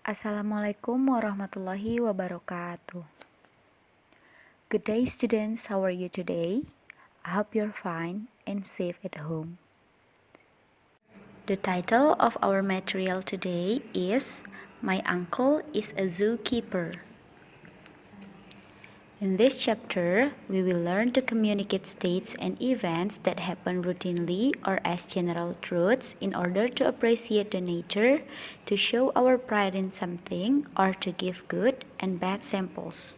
Assalamualaikum warahmatullahi wabarakatuh. Good day, students. How are you today? I hope you're fine and safe at home. The title of our material today is My Uncle is a Zookeeper. In this chapter, we will learn to communicate states and events that happen routinely or as general truths in order to appreciate the nature, to show our pride in something, or to give good and bad samples.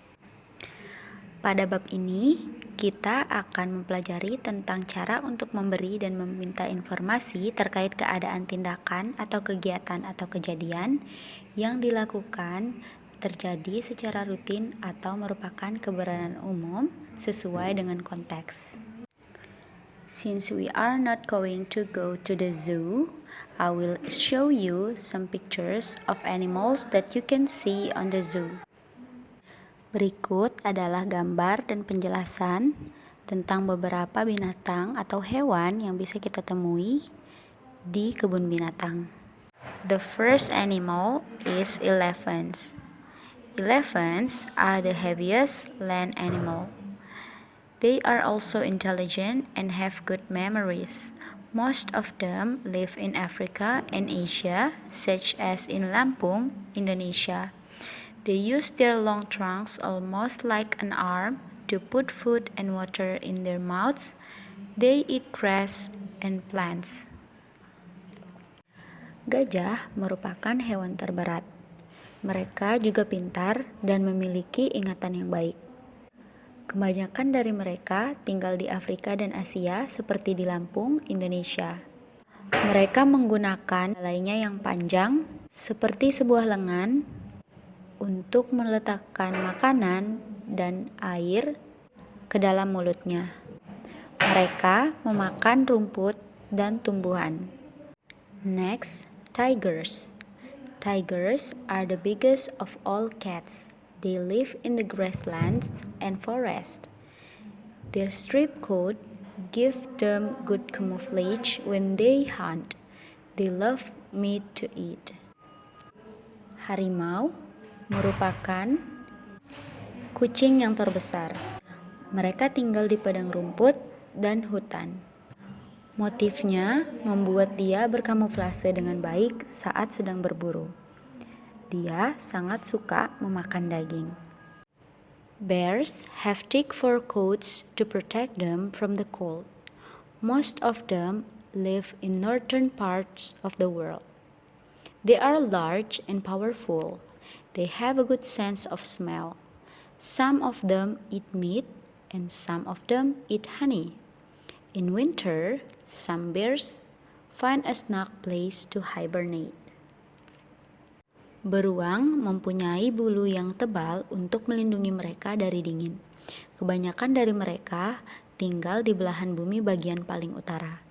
Pada bab ini, kita akan mempelajari tentang cara untuk memberi dan meminta informasi terkait keadaan tindakan atau kegiatan atau kejadian yang dilakukan terjadi secara rutin atau merupakan keberadaan umum sesuai dengan konteks. Since we are not going to go to the zoo, I will show you some pictures of animals that you can see on the zoo. Berikut adalah gambar dan penjelasan tentang beberapa binatang atau hewan yang bisa kita temui di kebun binatang. The first animal is elephants. Elephants are the heaviest land animal. They are also intelligent and have good memories. Most of them live in Africa and Asia, such as in Lampung, Indonesia. They use their long trunks almost like an arm to put food and water in their mouths. They eat grass and plants. Gajah merupakan hewan terberat. Mereka juga pintar dan memiliki ingatan yang baik. Kebanyakan dari mereka tinggal di Afrika dan Asia seperti di Lampung, Indonesia. Mereka menggunakan talainya yang panjang seperti sebuah lengan untuk meletakkan makanan dan air ke dalam mulutnya. Mereka memakan rumput dan tumbuhan. Next, tigers. Tigers are the biggest of all cats. They live in the grasslands and forest. Their striped coat gives them good camouflage when they hunt. They love meat to eat. Harimau merupakan kucing yang terbesar. Mereka tinggal di padang rumput dan hutan. Motifnya membuat dia berkamuflase dengan baik saat sedang berburu. Dia sangat suka memakan daging. Bears have thick fur coats to protect them from the cold. Most of them live in northern parts of the world. They are large and powerful. They have a good sense of smell. Some of them eat meat and some of them eat honey. In winter, some bears find a snug place to hibernate. Beruang mempunyai bulu yang tebal untuk melindungi mereka dari dingin. Kebanyakan dari mereka tinggal di belahan bumi bagian paling utara.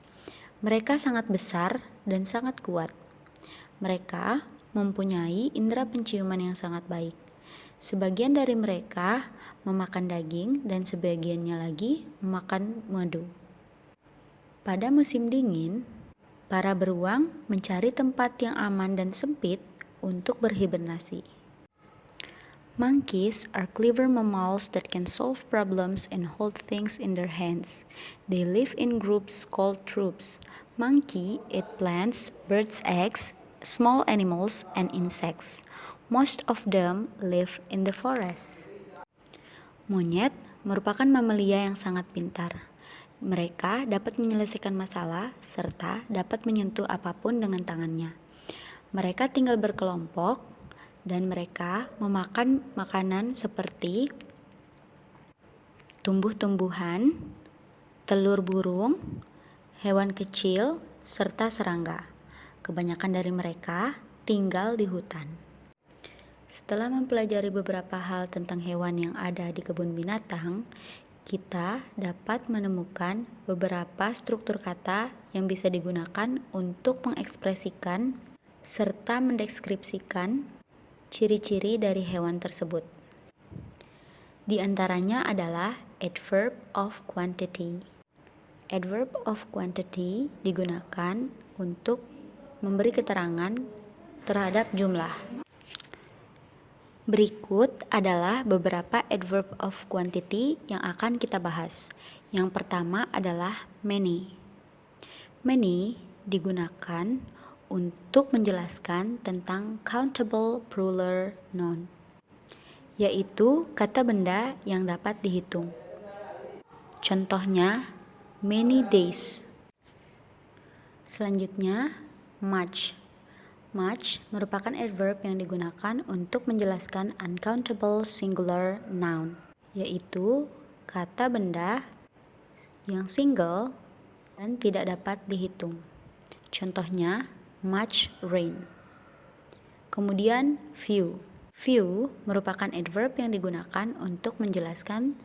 Mereka sangat besar dan sangat kuat. Mereka mempunyai indera penciuman yang sangat baik. Sebagian dari mereka memakan daging dan sebagiannya lagi memakan madu. Pada musim dingin, para beruang mencari tempat yang aman dan sempit untuk berhibernasi. Monkeys are clever mammals that can solve problems and hold things in their hands. They live in groups called troops. Monkey eat plants, birds' eggs, small animals, and insects. Most of them live in the forest. Monyet merupakan mamalia yang sangat pintar. Mereka dapat menyelesaikan masalah serta dapat menyentuh apapun dengan tangannya. Mereka tinggal berkelompok dan mereka memakan makanan seperti tumbuh-tumbuhan, telur burung, hewan kecil, serta serangga. Kebanyakan dari mereka tinggal di hutan. Setelah mempelajari beberapa hal tentang hewan yang ada di kebun binatang, kita dapat menemukan beberapa struktur kata yang bisa digunakan untuk mengekspresikan serta mendeskripsikan ciri-ciri dari hewan tersebut. Di antaranya adalah adverb of quantity. Adverb of quantity digunakan untuk memberi keterangan terhadap jumlah. Berikut adalah beberapa adverb of quantity yang akan kita bahas. Yang pertama adalah many. Many digunakan untuk menjelaskan tentang countable plural noun, yaitu kata benda yang dapat dihitung. Contohnya, many days. Selanjutnya, much. Much merupakan adverb yang digunakan untuk menjelaskan uncountable singular noun, yaitu kata benda yang single dan tidak dapat dihitung. Contohnya, much rain. Kemudian, few. Few merupakan adverb yang digunakan untuk menjelaskan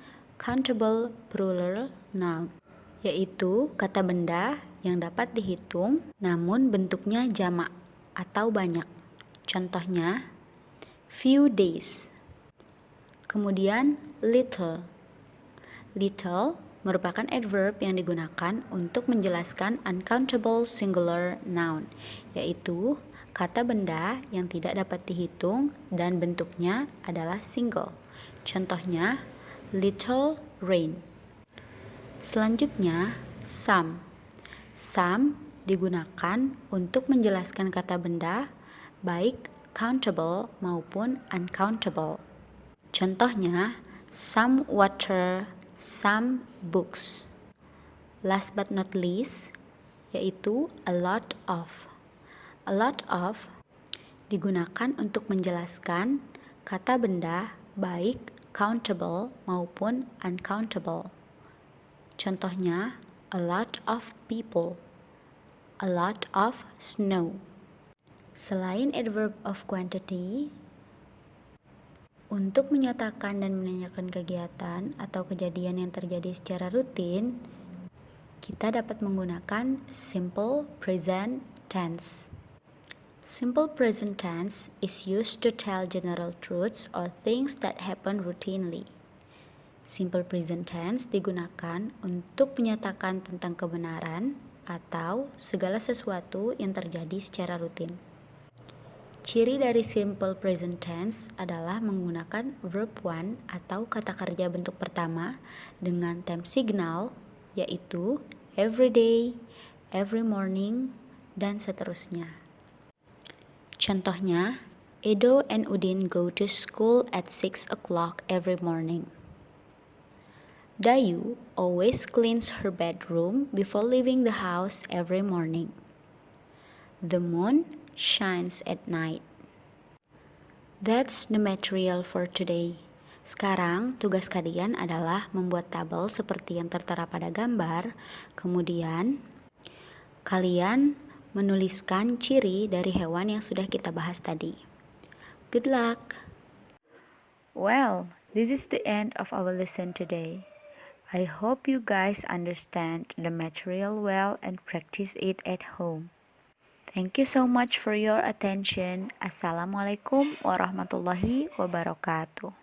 countable plural noun, yaitu kata benda yang dapat dihitung namun bentuknya jamak atau banyak. Contohnya, few days. Kemudian, little. Little merupakan adverb yang digunakan untuk menjelaskan uncountable singular noun, yaitu kata benda yang tidak dapat dihitung dan bentuknya adalah single. Contohnya, little rain. Selanjutnya, some. Some digunakan untuk menjelaskan kata benda baik countable maupun uncountable. Contohnya, some water, some books. Last but not least, yaitu a lot of. A lot of digunakan untuk menjelaskan kata benda baik countable maupun uncountable. Contohnya, a lot of people, a lot of snow. Selain adverb of quantity, untuk menyatakan dan menanyakan kegiatan atau kejadian yang terjadi secara rutin, kita dapat menggunakan simple present tense. Simple present tense is used to tell general truths or things that happen routinely. Simple present tense digunakan untuk menyatakan tentang kebenaran atau segala sesuatu yang terjadi secara rutin. Ciri dari simple present tense adalah menggunakan verb one atau kata kerja bentuk pertama dengan time signal, yaitu every day, every morning, dan seterusnya. Contohnya, Edo and Udin go to school at 6 o'clock every morning. Dayu always cleans her bedroom before leaving the house every morning. The moon shines at night. That's the material for today. Sekarang tugas kalian adalah membuat tabel seperti yang tertera pada gambar. Kemudian kalian menuliskan ciri dari hewan yang sudah kita bahas tadi. Good luck! Well, this is the end of our lesson today. I hope you guys understand the material well and practice it at home. Thank you so much for your attention. Assalamualaikum warahmatullahi wabarakatuh.